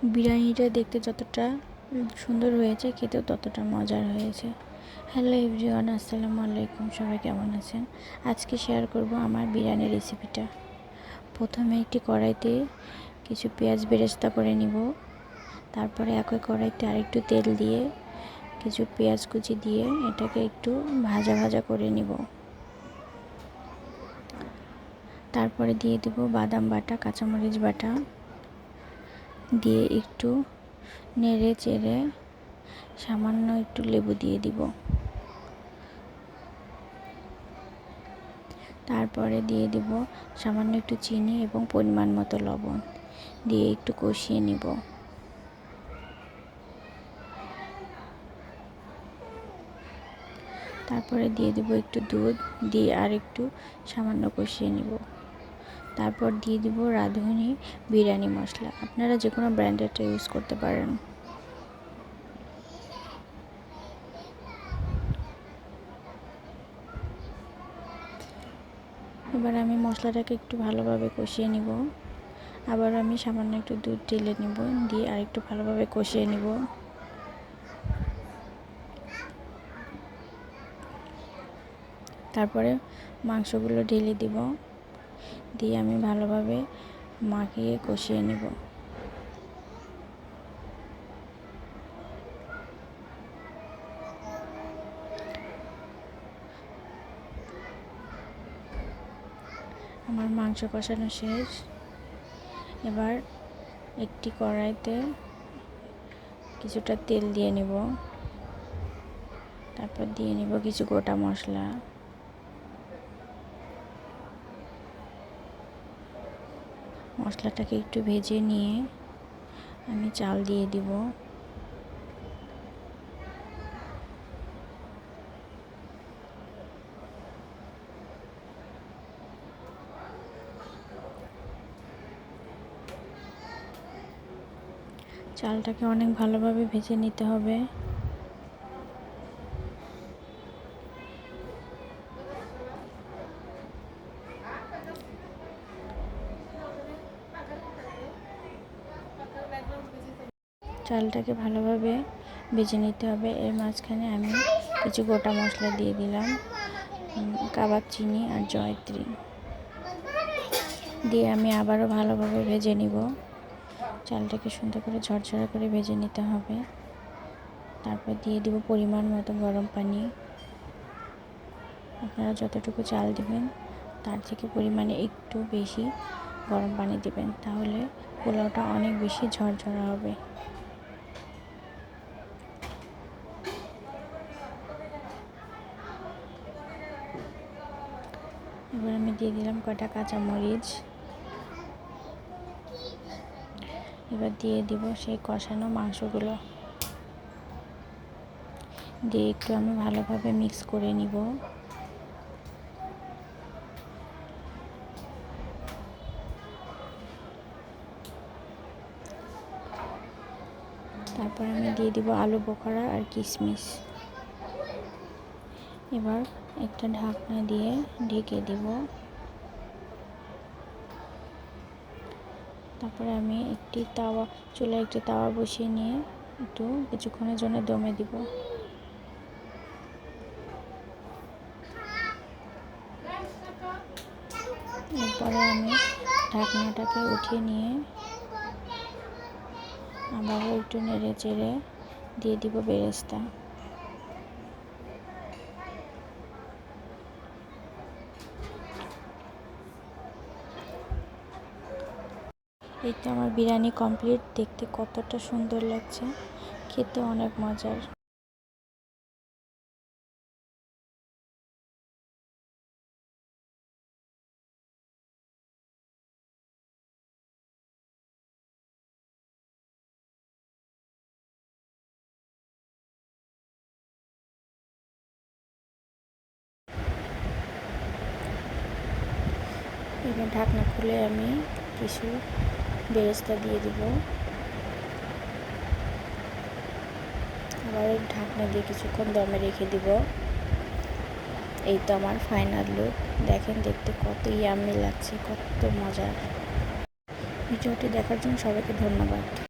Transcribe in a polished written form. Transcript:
বিরিয়ানিটা দেখতে যতটা সুন্দর হয়েছে, খেতেও ততটা মজার হয়েছে। হ্যালো এভরিওয়ান, আসসালামু আলাইকুম। সবাই কেমন আছেন? আজকে শেয়ার করব আমার বিরিয়ানির রেসিপিটা। প্রথমে একটি কড়াইতে কিছু পেঁয়াজ বেরেস্তা করে নিব। তারপরে একই কড়াইতে আরেকটু তেল দিয়ে কিছু পেঁয়াজ কুচি দিয়ে এটাকে একটু ভাজা ভাজা করে নিব। তারপরে দিয়ে দেব বাদাম বাটা, কাঁচামরিচ বাটা দিয়ে একটু নেড়ে চেড়ে সামান্য একটু লেবু দিয়ে দিব। তারপরে দিয়ে দিব সামান্য একটু চিনি এবং পরিমাণ মতো লবণ দিয়ে একটু কষিয়ে নিব। তারপরে দিয়ে দিব একটু দুধ দিয়ে আর একটু সামান্য কষিয়ে নিব। তারপর দিয়ে দিব রাঁধুনি বিরিয়ানি মশলা। আপনারা যে কোনো ব্র্যান্ডেরটা ইউজ করতে পারেন। এবার আমি মশলাটাকে একটু ভালোভাবে কষিয়ে নিব। আবার আমি সামান্য একটু দুধ ঢেলে নিব, দিয়ে আর একটু ভালোভাবে কষিয়ে নিব। তারপরে মাংসগুলো ঢেলে দিব, দিয়ে আমি ভালোভাবে মাখিয়ে কষিয়ে নিব। আমার মাংস কষানো শেষ। এবার একটি কড়াইতে কিছুটা তেল দিয়ে নিব। তারপর দিয়ে নিব কিছু গোটা মশলা। মশলাটাকে একটু ভেজে নিয়ে আমি চাল দিয়ে দিব। চালটাকে অনেক ভালোভাবে ভেজে নিতে হবে। চালটাকে ভালোভাবে ভেজে নিতে হবে। এর মাঝখানে আমি কিছু গোটা মশলা দিয়ে দিলাম, কাবাব চিনি আর জয়ত্রী দিয়ে আমি আবারও ভালোভাবে ভেজে নিব। চালটাকে সুন্দর করে ঝরঝরা করে ভেজে নিতে হবে। তারপর দিয়ে দিব পরিমাণ মতো গরম পানি। আপনারা যতটুকু চাল দিবেন তার থেকে পরিমাণে একটু বেশি গরম পানি দিবেন, তাহলে পোলাওটা অনেক বেশি ঝরঝরা হবে। এবার আমি দিয়ে দিলাম কটা কাঁচামরিচ। এবার দিয়ে দিব সেই কষানো মাংসগুলো দিয়ে একটু আমি ভালোভাবে মিক্স করে নিব। তারপর আমি দিয়ে দিব আলু বোখরা আর কিশমিশ। এবার একটা ঢাকনা দিয়ে ঢেকে দিব। তারপরে আমি চুলায় একটি তাওয়া বসিয়ে নিয়ে একটু কিছুক্ষণের জন্য দমে দিব। এরপরে আমি ঢাকনাটাকে উঠিয়ে নিয়ে আবারও একটু নেড়ে চেড়ে দিয়ে দিব বেরেস্তা। এই তো আমার বিরিয়ানি কমপ্লিট। দেখতে কতটা সুন্দর লাগছে, খেতে অনেক মজার। এবার ঢাকনা খুলে আমি কিছু বেরেস্তা দিয়ে দিব। আবার ঢাকনা দিয়ে কিছুক্ষণ দমে রেখে দিব। এই তো আমার ফাইনাল লুক। দেখেন দেখতে কত ইয়াম্মি লাগছে, কত মজার। ভিডিওটি দেখার জন্য সবাইকে ধন্যবাদ।